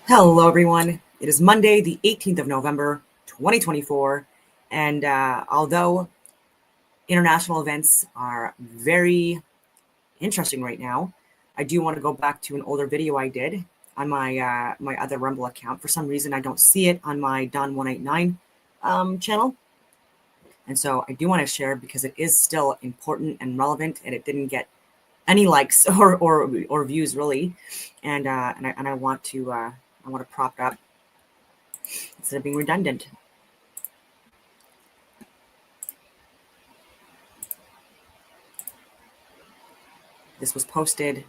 Hello, everyone. It is Monday, the 18th of November, 2024. And although international events are very interesting right now, I do want to go back to an older video I did on my other Rumble account. For some reason, I don't see it on my Don189 channel. And so I do want to share because it is still important and relevant, and it didn't get any likes or views really. And I want to prop it up instead of being redundant. This was posted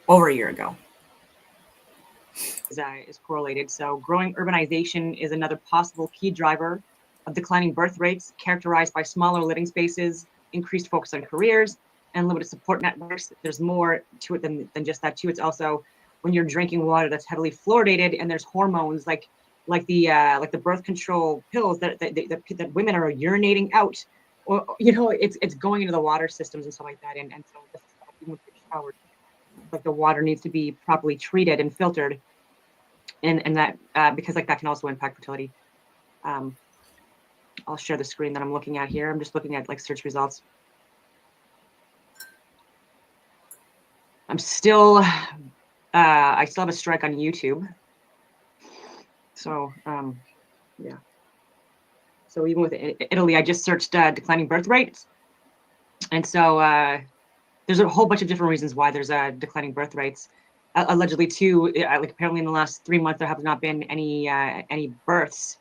over a year ago. Is correlated. So growing urbanization is another possible key driver of declining birth rates, characterized by smaller living spaces, increased focus on careers, and limited support networks. There's more to it than just that too. It's also when you're drinking water that's heavily fluoridated and there's hormones like the birth control pills that women are urinating out, or it's going into the water systems and stuff like that. And so even with the shower, like the water needs to be properly treated and filtered, and that because like that can also impact fertility. I'll share the screen that I'm looking at here. I'm just looking at like search results. I still have a strike on YouTube. So yeah. So even with Italy, I just searched declining birth rates, and so there's a whole bunch of different reasons why there's declining birth rates. Allegedly, too, like apparently in the last 3 months there have not been any births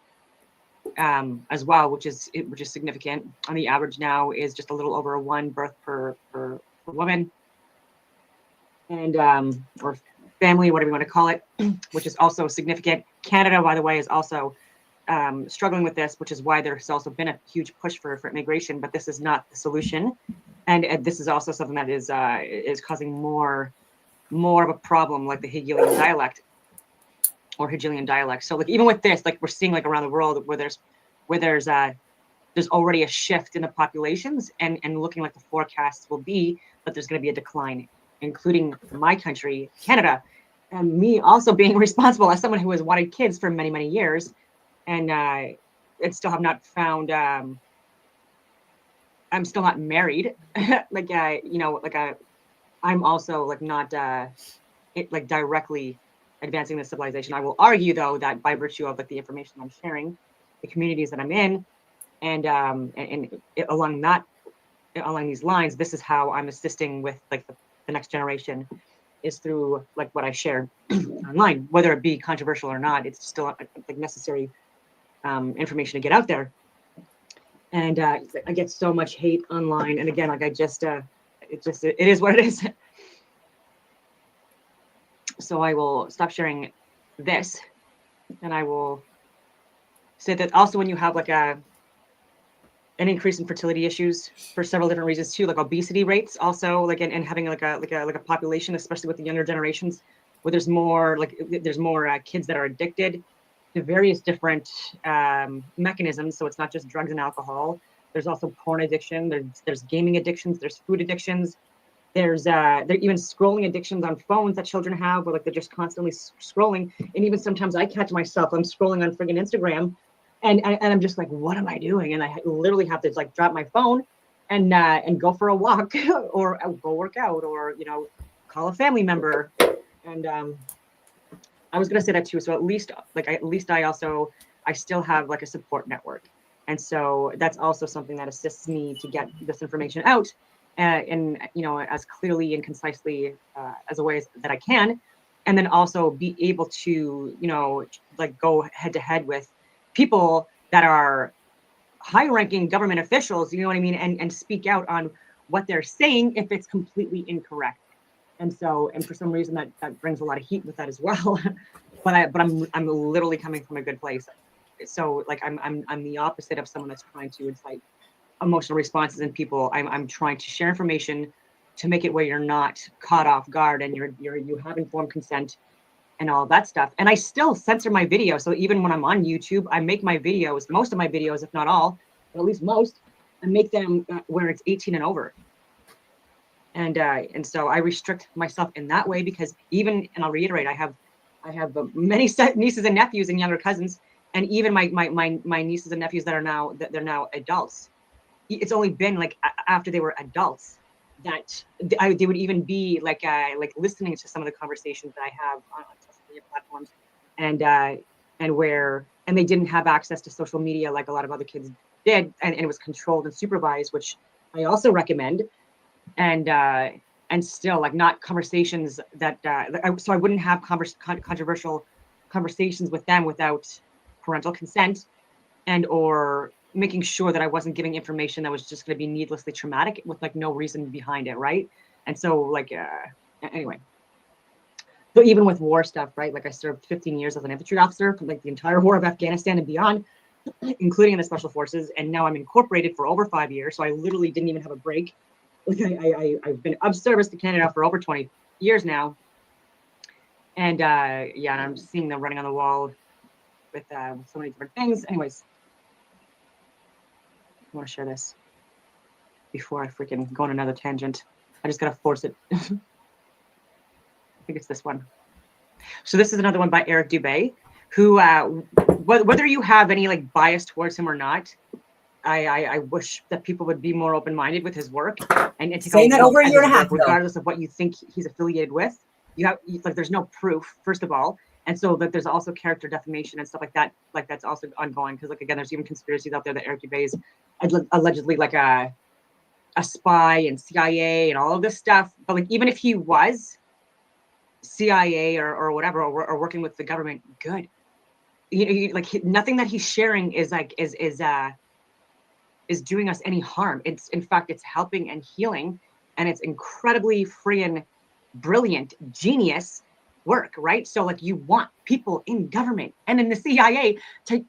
as well, which is significant. On the average now is just a little over 1 birth per woman, and or family, whatever you want to call it, which is also significant. Canada, by the way, is also struggling with this, which is why there's also been a huge push for immigration, but this is not the solution. And this is also something that is causing more of a problem, like the Hegelian dialect or Hegelian dialect. So like even with this, like we're seeing like around the world where there's already a shift in the populations, and looking like the forecasts will be that there's going to be a decline, including my country, Canada, and me also being responsible as someone who has wanted kids for many, many years, and still have not found. I'm still not married. Like I'm also like not directly advancing the civilization. I will argue though that by virtue of like the information I'm sharing, the communities that I'm in, and along these lines, this is how I'm assisting with like the next generation, is through like what I share online, whether it be controversial or not. It's still like necessary information to get out there. And I get so much hate online, and again, like it is what it is. So I will stop sharing this, and I will say that also when you have like an increase in fertility issues for several different reasons too, like obesity rates also, like and having like a population, especially with the younger generations, where there's more kids that are addicted to various different mechanisms. So it's not just drugs and alcohol. There's also porn addiction. There's gaming addictions. There's food addictions. There's even scrolling addictions on phones that children have, where like they're just constantly scrolling. And even sometimes I catch myself, I'm scrolling on friggin' Instagram, and I'm just like, what am I doing? And I literally have to like drop my phone and go for a walk or go work out, or call a family member. And I was gonna say that too. So at least I still have like a support network, and so that's also something that assists me to get this information out, and as clearly and concisely as a way that I can, and then also be able to like go head to head with people that are high-ranking government officials, you know what I mean, and speak out on what they're saying if it's completely incorrect. And for some reason that brings a lot of heat with that as well. but I'm literally coming from a good place. So like I'm the opposite of someone that's trying to incite emotional responses in people. I'm trying to share information to make it where you're not caught off guard, and you have informed consent and all that stuff. And I still censor my video. So even when I'm on YouTube, I make my videos, most of my videos, if not all, but at least most, I make them where it's 18 and over. And so I restrict myself in that way because even, and I'll reiterate, I have many nieces and nephews and younger cousins, and even my nieces and nephews that are now they're now adults. It's only been like after they were adults that they would even be like listening to some of the conversations that I have on social media platforms, and they didn't have access to social media like a lot of other kids did, and it was controlled and supervised, which I also recommend. And still like not conversations that so I wouldn't have controversial conversations with them without parental consent, and or making sure that I wasn't giving information that was just going to be needlessly traumatic with like no reason behind it, right? And so like anyway, so even with war stuff, right, like I served 15 years as an infantry officer for like the entire war of Afghanistan and beyond, including in the special forces, and now I'm incorporated for over 5 years, so I literally didn't even have a break. Like I've been of service to Canada for over 20 years now. And yeah, and I'm seeing them running on the wall with so many different things. Anyways, I want to share this before I freaking go on another tangent. I just gotta force it. I think it's this one. So this is another one by Eric Dubé, who whether you have any like bias towards him or not, I wish that people would be more open-minded with his work and take saying that over a year and a half, regardless of what you think he's affiliated with. Like there's no proof, first of all, and so that there's also character defamation and stuff like that. Like that's also ongoing because like again, there's even conspiracies out there that Eric Dubé is allegedly like a spy and CIA and all of this stuff. But like even if he was CIA or whatever or working with the government, good. Like nothing that he's sharing is like is doing us any harm. It's in fact, it's helping and healing, and it's incredibly freaking brilliant, genius work, right? So like you want people in government and in the CIA to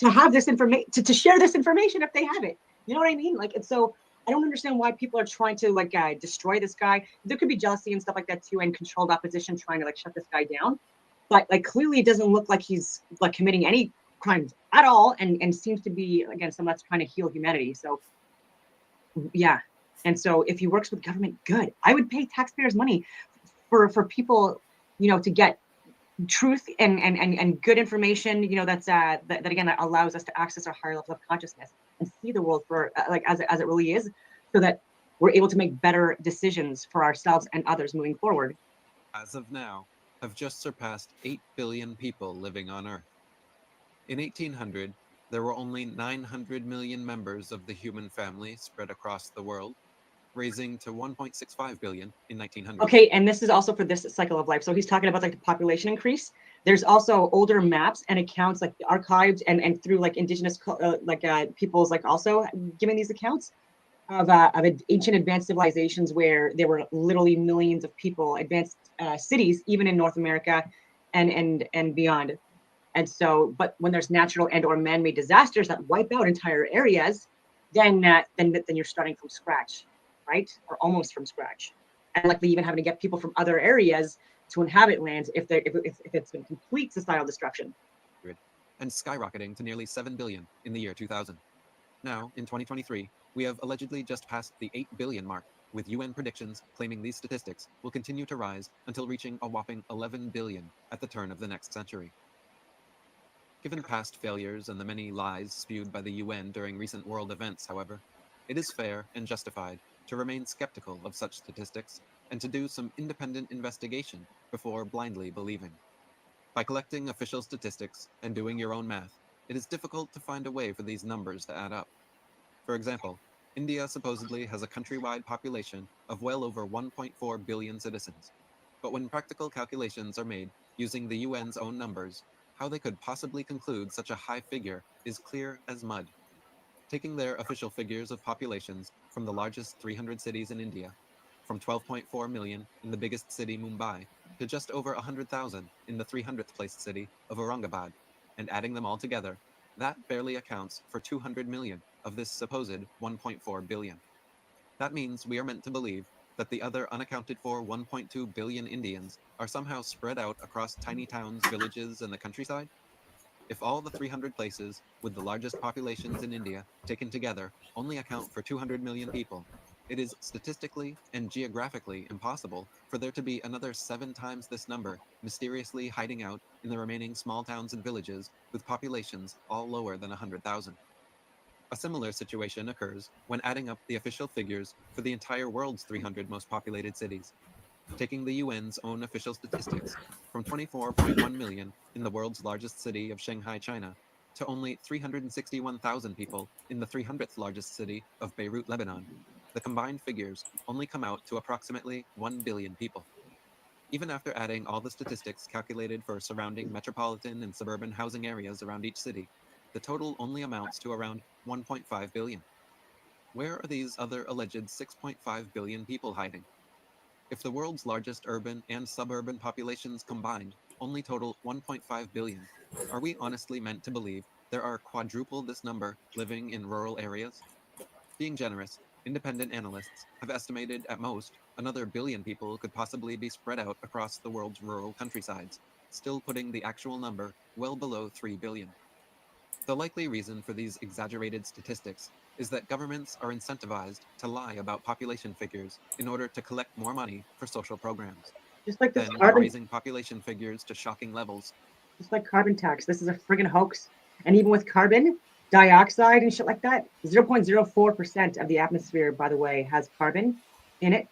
have this information, to share this information if they have it. You know what I mean? Like, and so I don't understand why people are trying to like destroy this guy. There could be jealousy and stuff like that too, and controlled opposition trying to like shut this guy down. But like clearly, it doesn't look like he's like committing any crimes at all, and seems to be again someone that's trying to heal humanity. So yeah, and so if he works with government, good. I would pay taxpayers money for people, to get truth and good information, that's that again that allows us to access our higher levels of consciousness and see the world for like as it really is, so that we're able to make better decisions for ourselves and others moving forward. As of now, have just surpassed 8 billion people living on Earth. In 1800, there were only 900 million members of the human family spread across the world, raising to 1.65 billion in 1900. Okay, and this is also for this cycle of life. So he's talking about like the population increase. There's also older maps and accounts like archived and through like indigenous peoples like also giving these accounts of ancient advanced civilizations where there were literally millions of people, advanced cities, even in North America and beyond. And so, but when there's natural and or man-made disasters that wipe out entire areas, then you're starting from scratch, right? Or almost from scratch, and likely even having to get people from other areas to inhabit lands if it's been complete societal destruction. And skyrocketing to nearly 7 billion in the year 2000. Now, in 2023, we have allegedly just passed the 8 billion mark, with UN predictions claiming these statistics will continue to rise until reaching a whopping 11 billion at the turn of the next century. Given past failures and the many lies spewed by the UN during recent world events, however, it is fair and justified to remain skeptical of such statistics and to do some independent investigation before blindly believing. By collecting official statistics and doing your own math, it is difficult to find a way for these numbers to add up. For example, India supposedly has a countrywide population of well over 1.4 billion citizens. But when practical calculations are made using the UN's own numbers, how they could possibly conclude such a high figure is clear as mud. Taking their official figures of populations from the largest 300 cities in India, from 12.4 million in the biggest city Mumbai to just over 100,000 in the 300th placed city of Aurangabad, and adding them all together, that barely accounts for 200 million of this supposed 1.4 billion. That means we are meant to believe that the other unaccounted for 1.2 billion Indians are somehow spread out across tiny towns, villages, and the countryside? If all the 300 places with the largest populations in India taken together only account for 200 million people, it is statistically and geographically impossible for there to be another 7 times this number mysteriously hiding out in the remaining small towns and villages with populations all lower than 100,000. A similar situation occurs when adding up the official figures for the entire world's 300 most populated cities. Taking the UN's own official statistics from 24.1 million in the world's largest city of Shanghai, China, to only 361,000 people in the 300th largest city of Beirut, Lebanon, the combined figures only come out to approximately 1 billion people. Even after adding all the statistics calculated for surrounding metropolitan and suburban housing areas around each city, the total only amounts to around 1.5 billion. Where are these other alleged 6.5 billion people hiding? If the world's largest urban and suburban populations combined only total 1.5 billion, are we honestly meant to believe there are quadruple this number living in rural areas? Being generous, independent analysts have estimated at most another billion people could possibly be spread out across the world's rural countrysides, still putting the actual number well below 3 billion. The likely reason for these exaggerated statistics is that governments are incentivized to lie about population figures in order to collect more money for social programs. Just like this Then, by carbon, raising population figures to shocking levels, just like carbon tax. This is a friggin' hoax. And even with carbon dioxide and shit like that, 0.04% of the atmosphere, by the way, has carbon in it.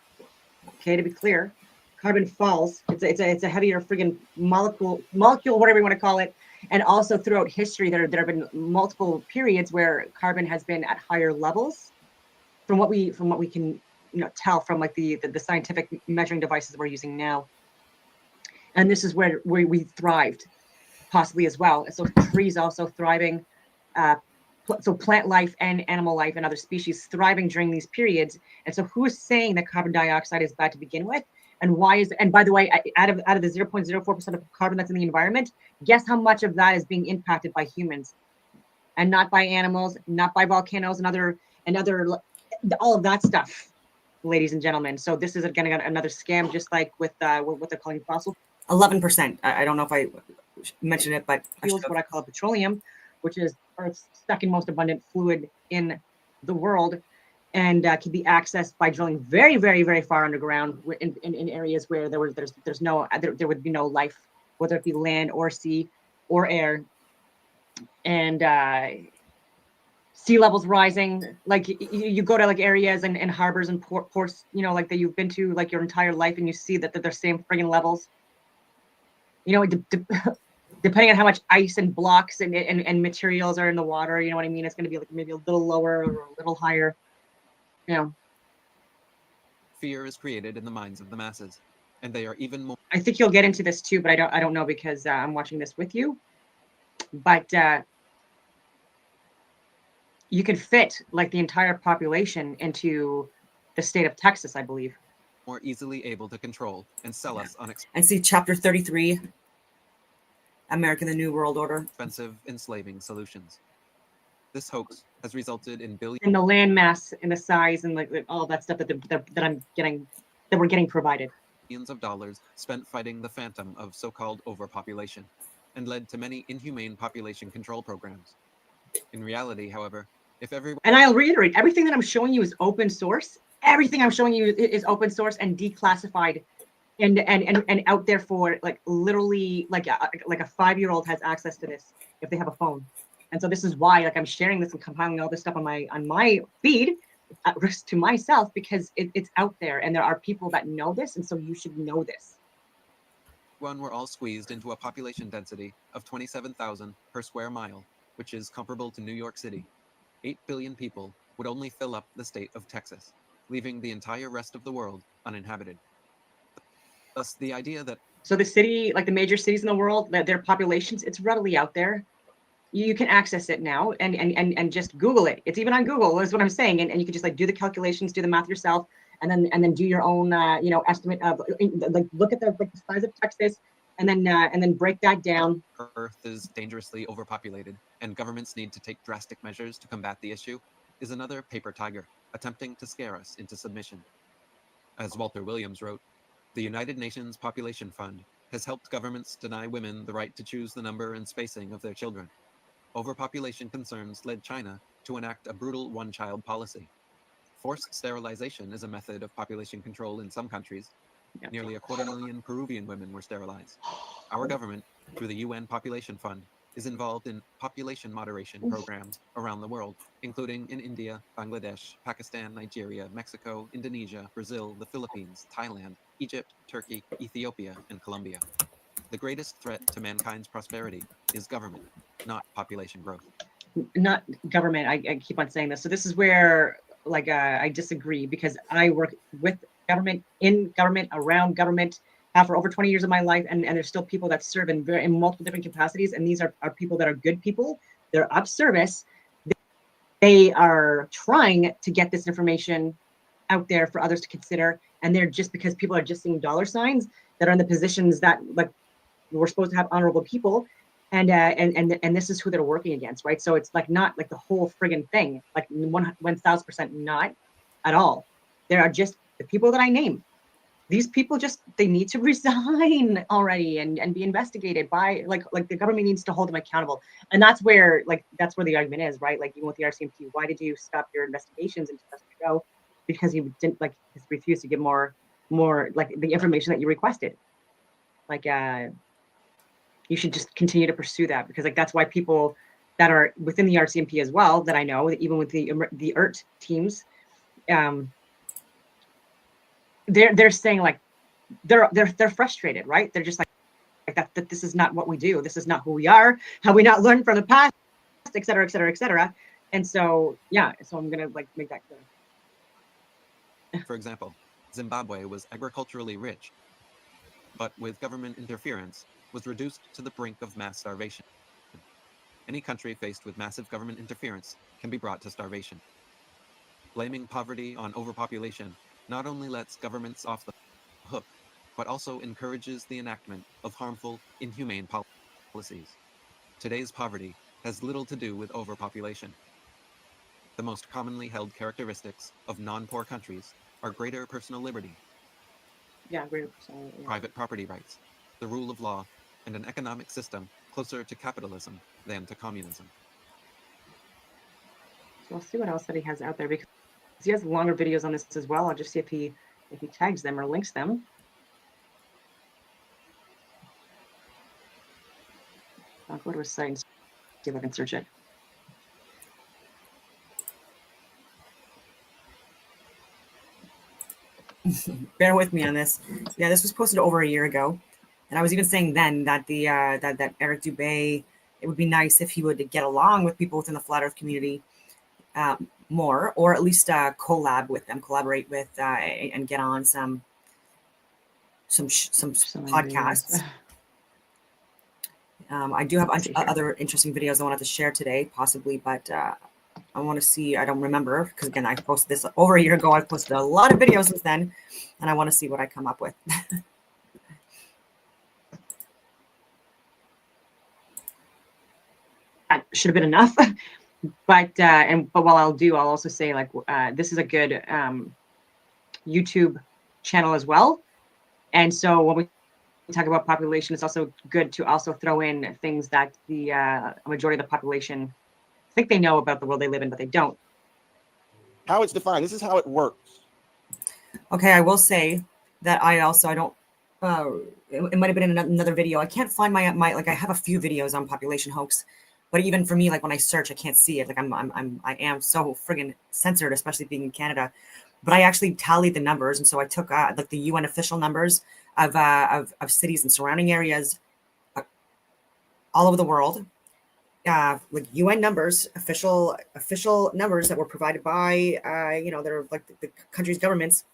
Okay, to be clear, carbon falls. It's a heavier friggin' molecule, whatever you want to call it. And also throughout history, there have been multiple periods where carbon has been at higher levels from what we can tell from like the scientific measuring devices we're using now. And this is where we thrived possibly as well. So trees also thriving, so plant life and animal life and other species thriving during these periods. And so who is saying that carbon dioxide is bad to begin with? And why is, and by the way, out of the 0.04% of carbon that's in the environment, guess how much of that is being impacted by humans and not by animals, not by volcanoes and other all of that stuff, ladies and gentlemen. So this is again another scam, just like with what they're calling fossil. 11%. I don't know if I mentioned it, but fuels what I call petroleum, which is Earth's second most abundant fluid in the world, and can be accessed by drilling very, very, very far underground in areas where there would be no life, whether it be land or sea or air, and sea levels rising. Like you go to like areas and harbors and ports, like that you've been to like your entire life, and you see that they're the same friggin' levels. Depending on how much ice and blocks and materials are in the water, you know what I mean? It's going to be like maybe a little lower or a little higher. fear is created in the minds of the masses, and they are even more. I think you'll get into this too, but I don't know because I'm watching this with you. But you can fit like the entire population into the state of Texas, I believe. More easily able to control and sell us on And see chapter 33, America, the New World Order. expensive enslaving solutions. This hoax has resulted in billions. And the land mass and the size and like all that stuff that we're getting provided. Billions of dollars spent fighting the phantom of so-called overpopulation, and led to many inhumane population control programs. In reality, however, if everyone. And I'll reiterate, everything that I'm showing you is open source. Everything I'm showing you is open source and declassified and out there for like literally like a 5-year-old has access to this if they have a phone. And so this is why like I'm sharing this and compiling all this stuff on my feed at risk to myself, because it's out there and there are people that know this, and so you should know this. We're all squeezed into a population density of 27,000 per square mile, which is comparable to New York City. 8 billion people would only fill up the state of Texas, leaving the entire rest of the world uninhabited. Thus, the idea that. So the city, like the major cities in the world, their populations, it's readily out there. You can access it now and just Google it. It's even on Google, is what I'm saying. And you can just like do the calculations, do the math yourself, and then do your own estimate of like look at the size of Texas and then break that down. Earth is dangerously overpopulated and governments need to take drastic measures to combat the issue is another paper tiger attempting to scare us into submission. As Walter Williams wrote, the United Nations Population Fund has helped governments deny women the right to choose the number and spacing of their children. Overpopulation concerns led China to enact a brutal one-child policy. Forced sterilization is a method of population control in some countries. Yeah. Nearly 250,000 Peruvian women were sterilized. Our government, through the UN Population Fund, is involved in population moderation programs around the world, including in India, Bangladesh, Pakistan, Nigeria, Mexico, Indonesia, Brazil, the Philippines, Thailand, Egypt, Turkey, Ethiopia, and Colombia. The greatest threat to mankind's prosperity is government, not population growth. Not government. I keep on saying this. So this is where like I disagree, because I work with government, in government, around government, for over 20 years of my life, and there's still people that serve in multiple different capacities, and these are people that are good people. They're of service. They are trying to get this information out there for others to consider, and they're just, because people are just seeing dollar signs that are in the positions that, like, we're supposed to have honorable people, and this is who they're working against, right? So it's like not like the whole friggin' thing, like 1,000% not at all. There are just the people that I name. These people just, they need to resign already and be investigated by like the government needs to hold them accountable. And that's where the argument is, right? Like even with the RCMP, why did you stop your investigations and just go? Because you didn't refuse to give more like the information that you requested. Like you should just continue to pursue that, because like that's why people that are within the RCMP as well, that I know, that even with the ERT teams, they're saying like they're frustrated, right? They're just like that this is not what we do. This is not who we are. Have we not learned from the past, et cetera, et cetera, et cetera. And so, yeah, so I'm gonna like make that clear. For example, Zimbabwe was agriculturally rich, but with government interference was reduced to the brink of mass starvation. Any country faced with massive government interference can be brought to starvation. Blaming poverty on overpopulation not only lets governments off the hook, but also encourages the enactment of harmful, inhumane policies. Today's poverty has little to do with overpopulation. The most commonly held characteristics of non-poor countries are greater personal liberty, Greater personal, private property rights, the rule of law, and an economic system closer to capitalism than to communism. So I'll see what else that he has out there, because he has longer videos on this as well. I'll just see if he tags them or links them. I'll go to his site and see if I can search it. Bear with me on this. Yeah, this was posted over a year ago, and I was even saying then that that Eric Dubé, it would be nice if he would get along with people within the flat Earth community more, or at least collaborate with and get on some podcasts. I do have other interesting videos I wanted to share today, possibly, but I want to see. I don't remember, because again, I posted this over a year ago. I've posted a lot of videos since then, and I want to see what I come up with. That should have been enough. But while I'll also say, like, this is a good YouTube channel as well. And so when we talk about population, it's also good to also throw in things that the majority of the population think they know about the world they live in, but they don't. How it's defined. This is how it works. Okay, I will say that I don't. It might have been in another video. I can't find my like. I have a few videos on population hoax, but even for me, like when I search, I can't see it. Like I am so friggin' censored, especially being in Canada. But I actually tallied the numbers, and so I took like the UN official numbers of cities and surrounding areas all over the world. Like UN numbers, official numbers that were provided by that are like the country's governments,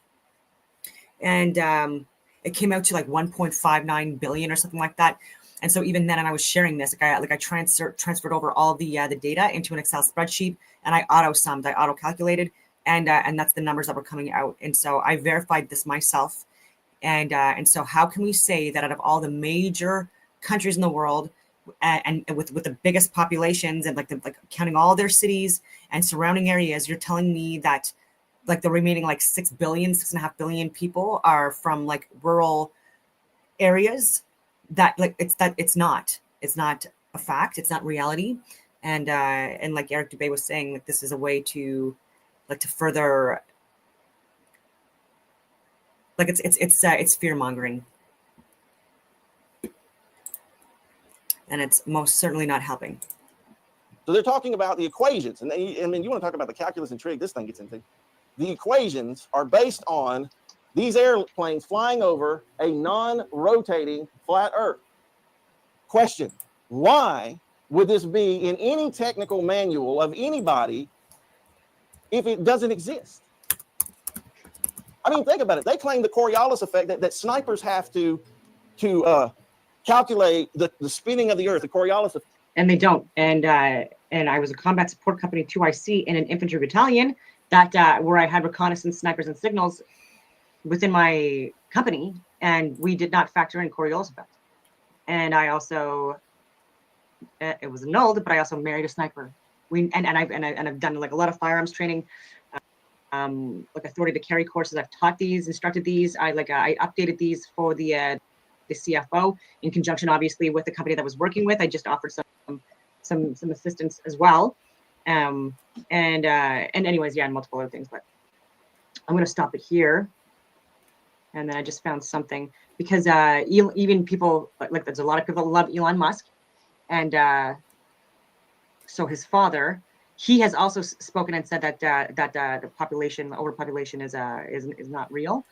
and it came out to like 1.59 billion or something like that. And so even then, and I was sharing this, I transferred over all the data into an Excel spreadsheet, and I auto calculated, and that's the numbers that were coming out. And so I verified this myself, and so how can we say that out of all the major countries in the world, and with the biggest populations, and like counting all their cities and surrounding areas, you're telling me that like the remaining like 6.5 billion people are from like rural areas? That like it's not a fact. It's not reality. And like Eric Dubé was saying, like this is a way to like to further Like it's fear mongering, and it's most certainly not helping. So they're talking about the equations, and I mean, you want to talk about the calculus and trig this thing gets into. The equations are based on these airplanes flying over a non-rotating flat Earth. Question: why would this be in any technical manual of anybody if it doesn't exist? I mean, think about it. They claim the Coriolis effect, that snipers have to calculate the spinning of the Earth, the Coriolis effect. And they don't. And I was a combat support company 2IC in an infantry battalion that where I had reconnaissance, snipers, and signals within my company, and we did not factor in Coriolis effect. And I also, it was annulled, but I also married a sniper. I've done like a lot of firearms training, like authority to carry courses. I've taught these, instructed these. I updated these for the CFO in conjunction, obviously, with the company that I was working with. I just offered some assistance as well, and anyways, yeah, and multiple other things. But I'm going to stop it here. And then I just found something because even people like there's a lot of people that love Elon Musk, and so his father, he has also spoken and said that the overpopulation is not real,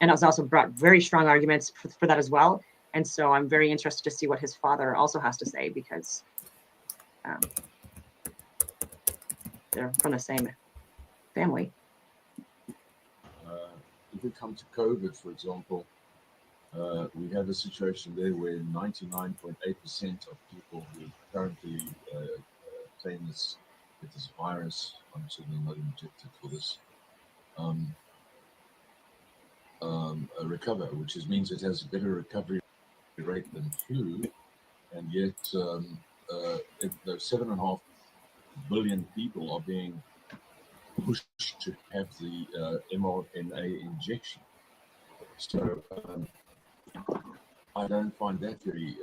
and has also brought very strong arguments for that as well. And so I'm very interested to see what his father also has to say, because they're from the same family. If we come to COVID, for example, we have a situation there where 99.8% of people who currently claim this virus, I'm certainly not injected for this, recover, which means it has a better recovery rate than flu, and yet those 7.5 billion people are being pushed to have the mRNA injection. So I don't find that very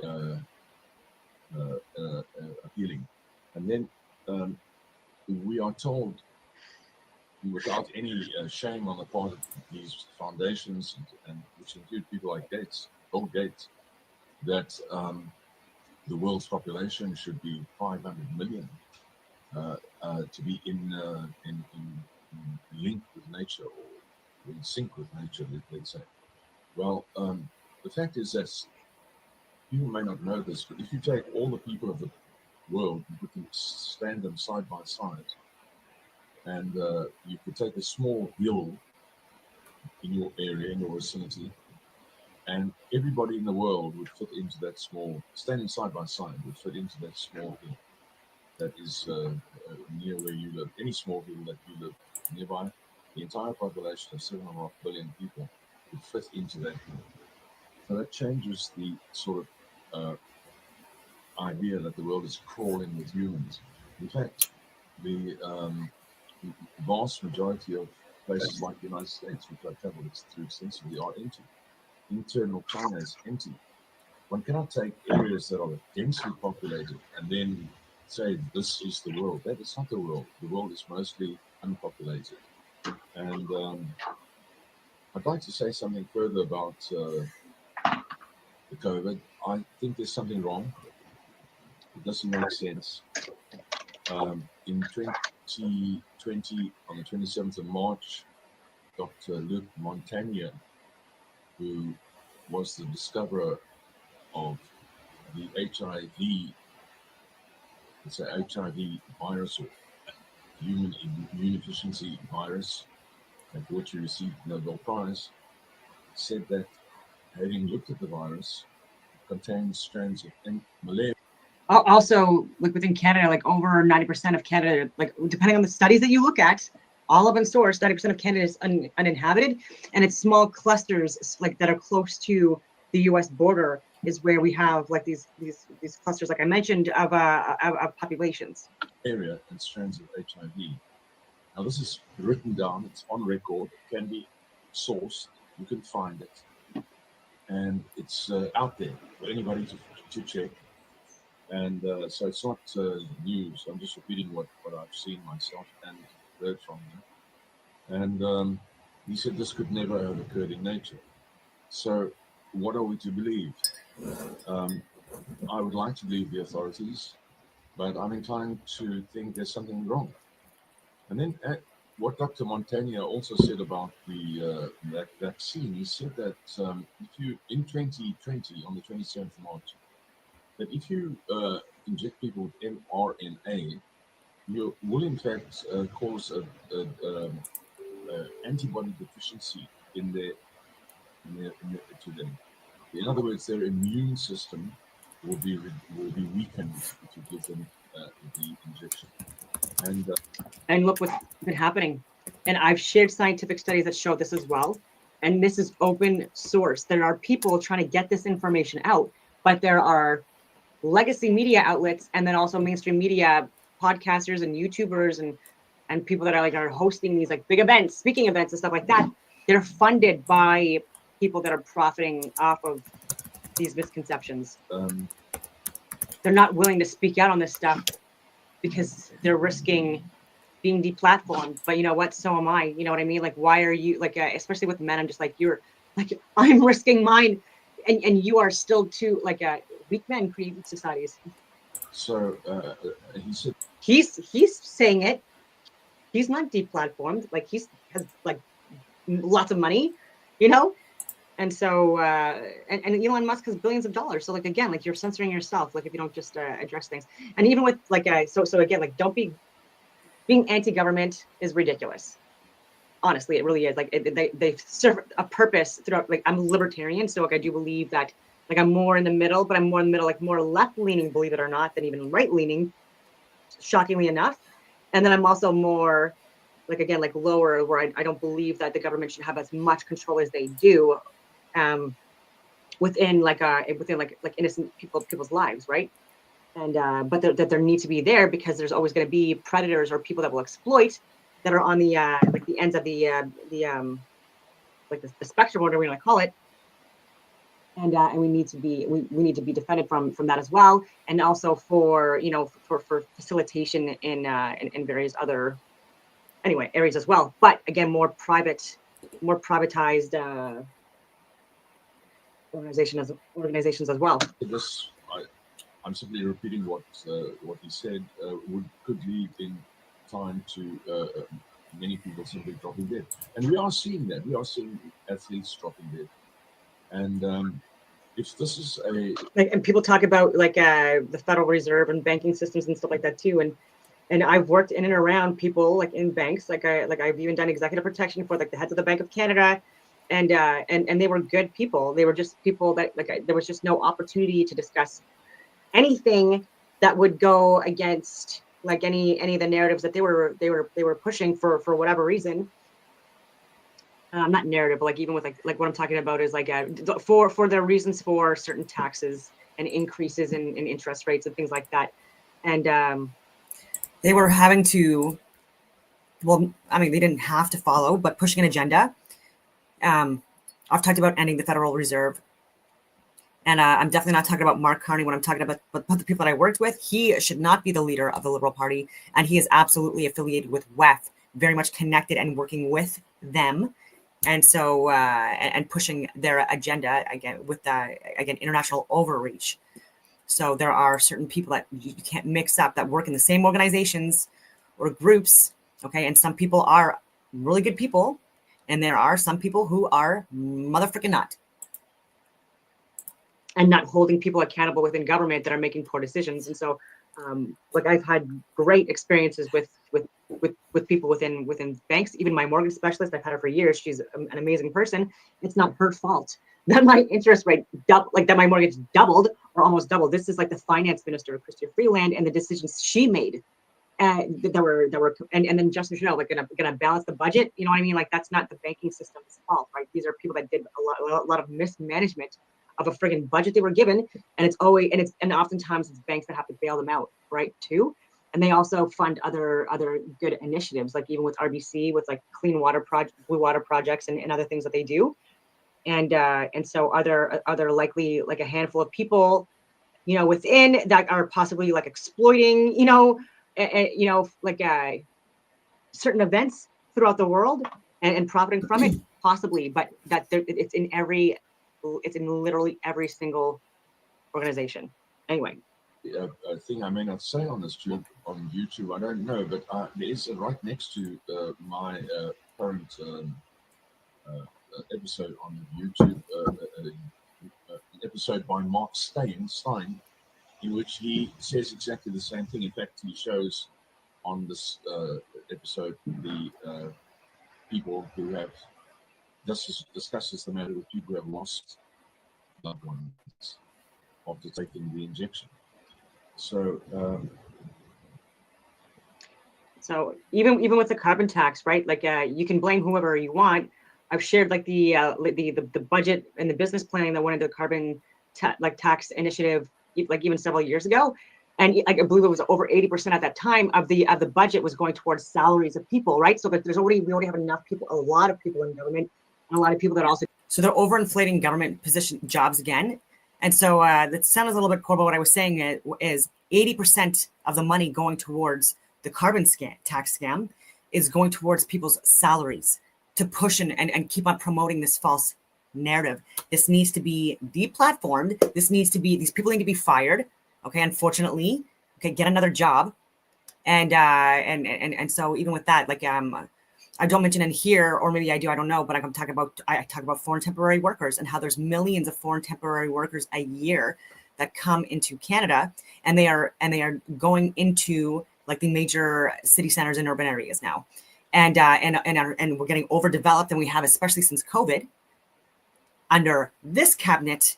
appealing. And then we are told, without any shame on the part of these foundations, and which include people like Bill Gates, that the world's population should be 500 million to be in link with nature, or in sync with nature, let's say. Well, the fact is that people may not know this, but if you take all the people of the world and put them, stand them side by side, and you could take a small hill in your area, in your vicinity, and everybody in the world would fit into that small, standing side by side, would fit into that small hill that is near where you live. Any small hill that you live nearby, the entire population of 7.5 billion people would fit into that hill. So that changes the sort of idea that the world is crawling with humans. In fact, the vast majority of places like the United States, which I've traveled through extensively, are empty. Internal China is empty. One cannot take areas that are densely populated and then say this is the world. That is not the world. The world is mostly unpopulated. And I'd like to say something further about the COVID. I think there's something wrong. It doesn't make sense. In 2020, on the 27th of March, Dr. Luc Montagnier, who was the discoverer of the HIV, it's a HIV virus, or human immunodeficiency virus, and for which he received the Nobel Prize, said that having looked at the virus, it contains strands of malaria. Also, like within Canada, like over 90% of Canada, like depending on the studies that you look at, all open source, 90% of Canada is uninhabited, and it's small clusters like that are close to the U.S. border is where we have like these clusters, like I mentioned, of populations. Area and strands of HIV. Now this is written down, it's on record, it can be sourced, you can find it, and it's out there for anybody to check. And so it's not news. I'm just repeating what I've seen myself and heard from them. And he said this could never have occurred in nature. So, what are we to believe? I would like to believe the authorities, but I'm inclined to think there's something wrong. And then what Dr. Montagnier also said about the that vaccine, he said that if you, in 2020, on the 27th of March, that if you inject people with mRNA, you will in fact cause a antibody deficiency to them. In other words, their immune system will be weakened if you give them the injection. And look what's been happening. And I've shared scientific studies that show this as well. And this is open source. There are people trying to get this information out, but there are legacy media outlets and then also mainstream media podcasters and YouTubers and people that are hosting these like big events, speaking events and stuff like that. They're funded by people that are profiting off of these misconceptions. They're not willing to speak out on this stuff because they're risking being deplatformed. But you know what? So am I. You know what I mean? Like, why are you like, especially with men? I'm just like, you're like, I'm risking mine, and you are still too like weak men create societies. So he said he's saying it. He's not deplatformed. Like has like lots of money, you know. And so, and Elon Musk has billions of dollars. So like, again, like you're censoring yourself, like if you don't just address things. And even with like, so again, like being anti-government is ridiculous. Honestly, it really is. Like they serve a purpose throughout, like I'm libertarian. So like, I do believe that like I'm more in the middle, but I'm more in the middle, like more left leaning, believe it or not, than even right leaning, shockingly enough. And then I'm also more like, again, like lower where I don't believe that the government should have as much control as they do. Within like innocent people's lives, right? And but there need to be there because there's always going to be predators or people that will exploit that are on the like the ends of the like the spectrum, whatever we want to call it. And we need to be defended from that as well, and also for for facilitation in various other areas as well. But again, more privatized organizations as well. this. I'm simply repeating what he said. Could lead in time to many people simply dropping dead, and we are seeing that. We are seeing athletes dropping dead, and if this is and people talk about like the Federal Reserve and banking systems and stuff like that too, and I've worked in and around people like in banks, like I've even done executive protection for like the heads of the Bank of Canada, and they were good people. They were just people that there was just no opportunity to discuss anything that would go against like any of the narratives that they were pushing for whatever reason. Not narrative, but like even with like what I'm talking about is like for their reasons for certain taxes and increases in interest rates and things like that. And they were having to, well, I mean, they didn't have to follow, but pushing an agenda. I've talked about ending the Federal Reserve. And I'm definitely not talking about Mark Carney when I'm talking about the people that I worked with. He should not be the leader of the Liberal Party. And he is absolutely affiliated with WEF, very much connected and working with them. And so, and pushing their agenda again with international overreach. So there are certain people that you can't mix up that work in the same organizations or groups. Okay. And some people are really good people. And there are some people who are motherfucking not. And not holding people accountable within government that are making poor decisions. And so, like I've had great experiences with people within banks. Even my mortgage specialist, I've had her for years. She's an amazing person. It's not her fault that my interest rate that my mortgage doubled or almost doubled. This is like the finance minister, Chrystia Freeland, and the decisions she made. And that were and then Justin Trudeau gonna balance the budget. You know what I mean? Like that's not the banking system's fault, right? These are people that did a lot of mismanagement of a friggin' budget they were given, and oftentimes it's banks that have to bail them out, right? Too, and they also fund other good initiatives, like even with RBC, with like clean water blue water projects, and other things that they do, and so other likely like a handful of people, within that are possibly like exploiting, certain events throughout the world and profiting from it, possibly, but it's in every it's in literally every single organization. Anyway, A thing I may not say on this tube on YouTube, I don't know, but there's right next to my current episode on YouTube, an episode by Mark Stein, in which he says exactly the same thing. In fact, he shows on this episode the people who have discusses the matter with people who have lost loved ones after taking the injection. So so even with the carbon tax, right? Like you can blame whoever you want. I've shared like the budget and the business planning that went into the carbon tax initiative, like even several years ago, and like I believe it was over 80% at that time of the budget was going towards salaries of people, right? So that we already have enough people, a lot of people in government, and a lot of people that also. So they're overinflating government position jobs again. And so that sounds a little bit cool, but what I was saying is 80% of the money going towards the carbon tax scam is going towards people's salaries to push and keep on promoting this false narrative. This needs to be deplatformed. These people need to be fired. Okay, unfortunately, okay, get another job. And so even with that, like I don't mention in here, or maybe I do, I don't know, but I talk about foreign temporary workers and how there's millions of foreign temporary workers a year that come into Canada, and they are going into like the major city centers and urban areas now, and we're getting overdeveloped, and we have, especially since COVID, under this cabinet,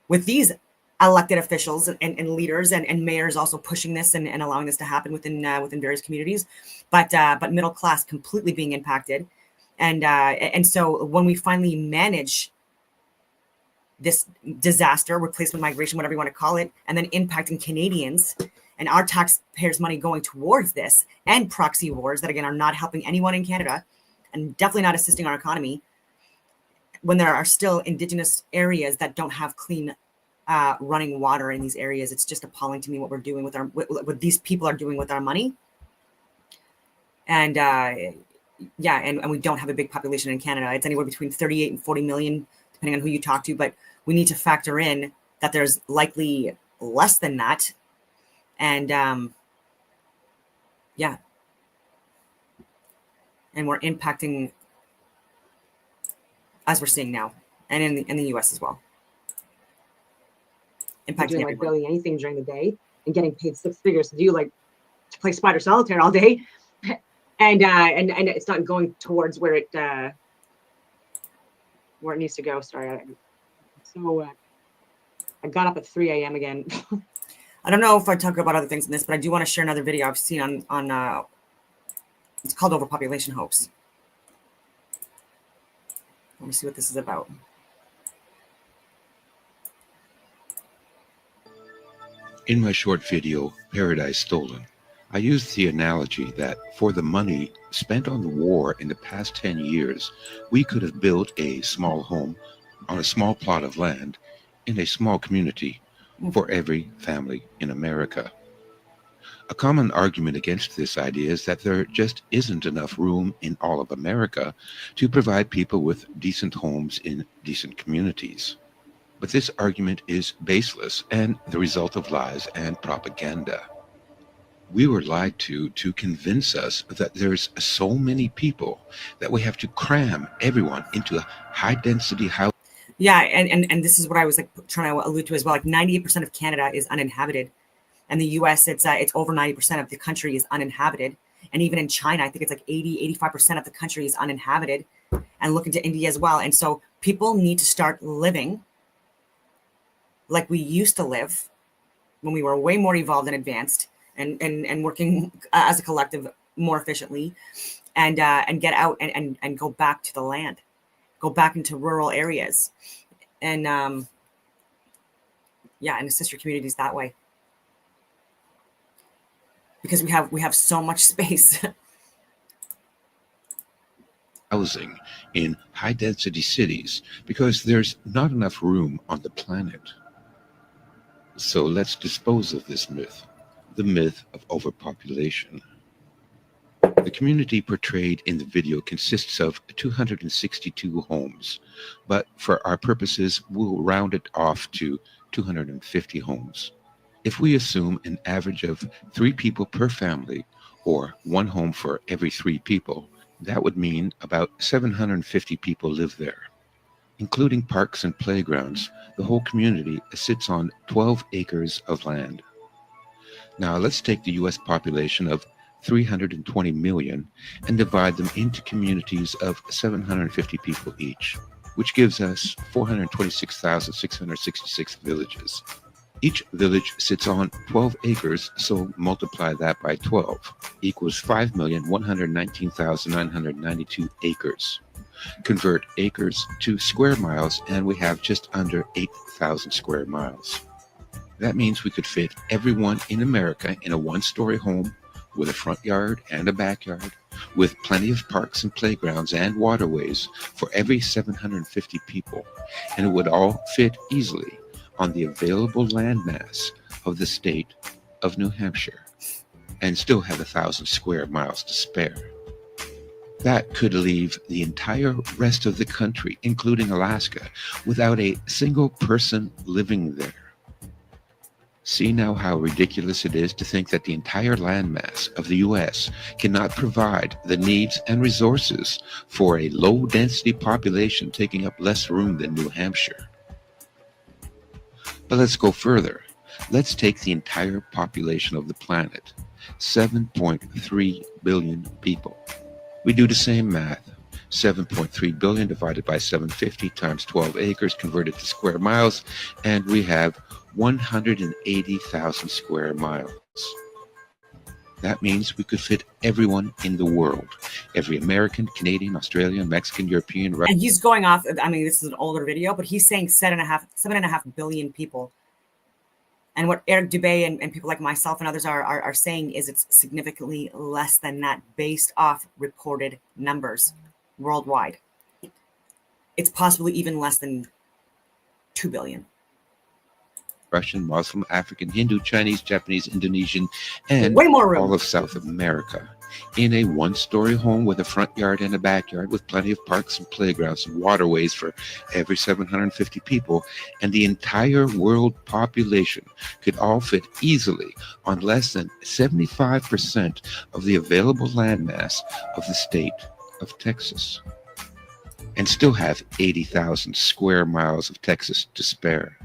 with these elected officials and leaders and mayors also pushing this and allowing this to happen within various communities, but middle class completely being impacted, and so when we finally manage this disaster, replacement migration, whatever you want to call it, and then impacting Canadians and our taxpayers' money going towards this and proxy wars that again are not helping anyone in Canada and definitely not assisting our economy, when there are still Indigenous areas that don't have clean running water in these areas. It's just appalling to me what we're doing with what these people are doing with our money. And and we don't have a big population in Canada. It's anywhere between 38 and 40 million, depending on who you talk to. But we need to factor in that there's likely less than that. And and we're impacting, as we're seeing now, and in the US as well. Doing like barely anything during the day and getting paid six figures to play Spider Solitaire all day, and it's not going towards where it needs to go. Sorry, I got up at 3 a.m. again. I don't know if I talk about other things in this, but I do want to share another video I've seen on it's called Overpopulation Hoax. Let me see what this is about. In my short video, Paradise Stolen, I used the analogy that for the money spent on the war in the past 10 years, we could have built a small home on a small plot of land in a small community for every family in America. A common argument against this idea is that there just isn't enough room in all of America to provide people with decent homes in decent communities. But this argument is baseless and the result of lies and propaganda. We were lied to convince us that there's so many people that we have to cram everyone into a high-density house. Yeah, and this is what I was trying to allude to as well. 98% of Canada is uninhabited, and the U.S. it's over 90% of the country is uninhabited, and even in China, I think it's 85% of the country is uninhabited, and look into India as well. And so people need to start living like we used to live when we were way more evolved and advanced, and working as a collective more efficiently, and get out and go back to the land, go back into rural areas, and and assist your communities that way, because we have so much space. Housing in high-density cities because there's not enough room on the planet. So let's dispose of this myth, the myth of overpopulation. The community portrayed in the video consists of 262 homes, but for our purposes, we'll round it off to 250 homes. If we assume an average of 3 people per family, or 1 home for every 3 people, that would mean about 750 people live there. Including parks and playgrounds, the whole community sits on 12 acres of land. Now let's take the US population of 320 million and divide them into communities of 750 people each, which gives us 426,666 villages. Each village sits on 12 acres, so multiply that by 12, equals 5,119,992 acres. Convert acres to square miles, and we have just under 8,000 square miles. That means we could fit everyone in America in a 1-story home with a front yard and a backyard, with plenty of parks and playgrounds and waterways for every 750 people, and it would all fit easily on the available landmass of the state of New Hampshire, and still have 1,000 square miles to spare. That could leave the entire rest of the country, including Alaska, without a single person living there. See now how ridiculous it is to think that the entire landmass of the U.S. cannot provide the needs and resources for a low-density population taking up less room than New Hampshire. But let's go further. Let's take the entire population of the planet, 7.3 billion people. We do the same math. 7.3 billion divided by 750 times 12 acres converted to square miles, and we have 180,000 square miles. That means we could fit everyone in the world. Every American, Canadian, Australian, Mexican, European. And he's going off, I mean, this is an older video, but he's saying 7.5 billion people. And what Eric Dubay and people like myself and others are saying is it's significantly less than that based off reported numbers worldwide. It's possibly even less than 2 billion. Russian, Muslim, African, Hindu, Chinese, Japanese, Indonesian, and way more room. All of South America in a 1-story home with a front yard and a backyard with plenty of parks and playgrounds and waterways for every 750 people, and the entire world population could all fit easily on less than 75% of the available landmass of the state of Texas, and still have 80,000 square miles of Texas to spare.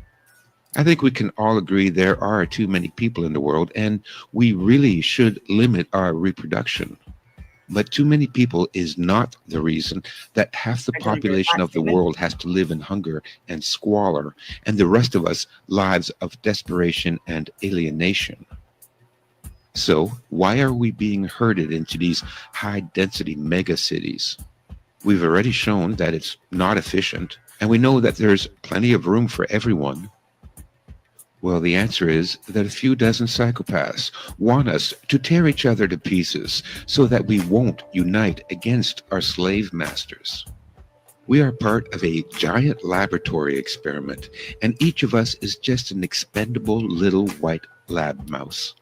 I think we can all agree there are too many people in the world, and we really should limit our reproduction. But too many people is not the reason that half the population of the world has to live in hunger and squalor, and the rest of us lives of desperation and alienation. So why are we being herded into these high-density megacities? We've already shown that it's not efficient, and we know that there's plenty of room for everyone. Well, the answer is that a few dozen psychopaths want us to tear each other to pieces so that we won't unite against our slave masters. We are part of a giant laboratory experiment, and each of us is just an expendable little white lab mouse.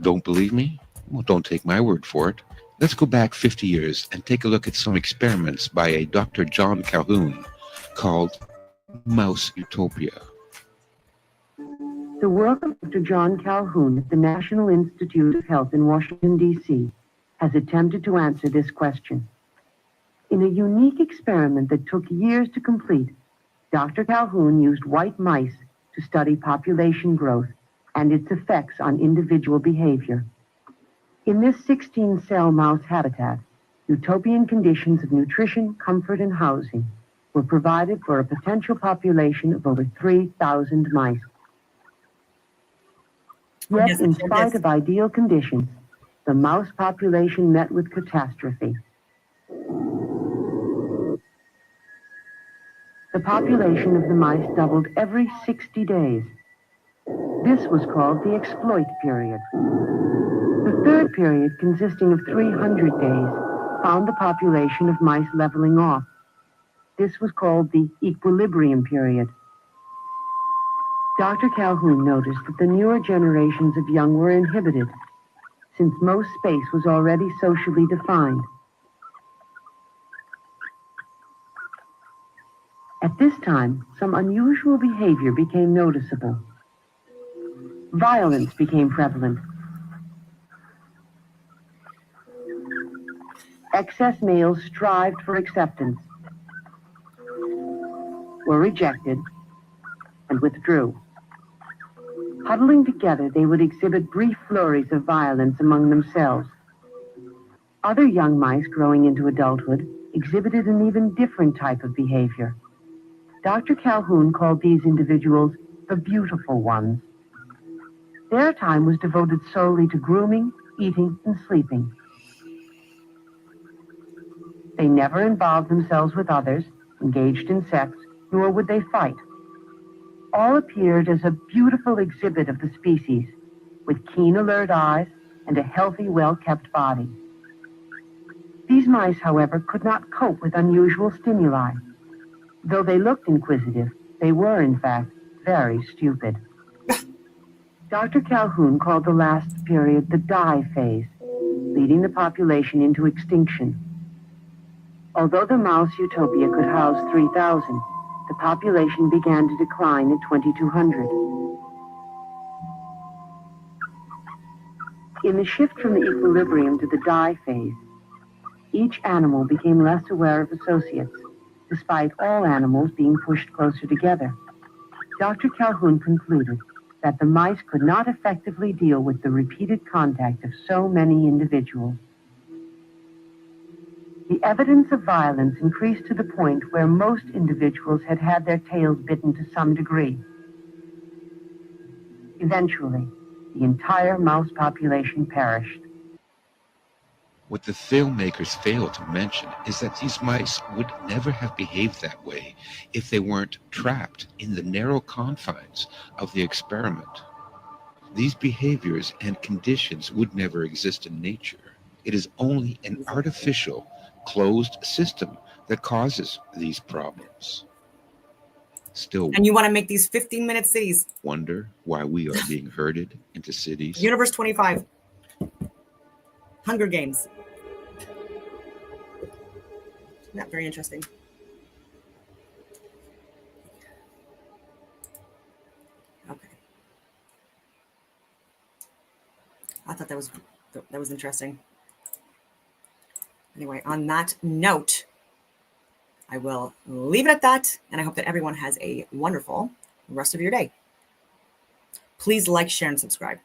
Don't believe me? Well, don't take my word for it. Let's go back 50 years and take a look at some experiments by a Dr. John Calhoun called Mouse Utopia. The work of Dr. John Calhoun at the National Institute of Health in Washington, D.C. has attempted to answer this question. In a unique experiment that took years to complete, Dr. Calhoun used white mice to study population growth and its effects on individual behavior. In this 16-cell mouse habitat, utopian conditions of nutrition, comfort, and housing were provided for a potential population of over 3,000 mice. Yet, in spite of ideal conditions, the mouse population met with catastrophe. The population of the mice doubled every 60 days. This was called the exploit period. The third period, consisting of 300 days, found the population of mice leveling off. This was called the equilibrium period. Dr. Calhoun noticed that the newer generations of young were inhibited. since most space was already socially defined. At this time, some unusual behavior became noticeable. Violence became prevalent. Excess males strived for acceptance, were rejected, and withdrew. Huddling together, they would exhibit brief flurries of violence among themselves. Other young mice growing into adulthood exhibited an even different type of behavior. Dr. Calhoun called these individuals the beautiful ones. Their time was devoted solely to grooming, eating, and sleeping. They never involved themselves with others, engaged in sex, nor would they fight. All appeared as a beautiful exhibit of the species, with keen, alert eyes and a healthy, well-kept body. These mice, however, could not cope with unusual stimuli. Though they looked inquisitive, they were, in fact, very stupid. Dr. Calhoun called the last period the die phase, leading the population into extinction. Although the mouse utopia could house 3,000, the population began to decline at 2,200. In the shift from the equilibrium to the die phase, each animal became less aware of associates, despite all animals being pushed closer together. Dr. Calhoun concluded that the mice could not effectively deal with the repeated contact of so many individuals. The evidence of violence increased to the point where most individuals had had their tails bitten to some degree. Eventually, the entire mouse population perished. What the filmmakers fail to mention is that these mice would never have behaved that way if they weren't trapped in the narrow confines of the experiment. These behaviors and conditions would never exist in nature. It is only an artificial, closed system that causes these problems. Still And you want to make these 15-minute cities. wonder why we are being herded into cities. Universe 25. Hunger Games. Not very interesting. Okay. I thought that was interesting. Anyway, on that note, I will leave it at that, and I hope that everyone has a wonderful rest of your day. Please like, share, and subscribe.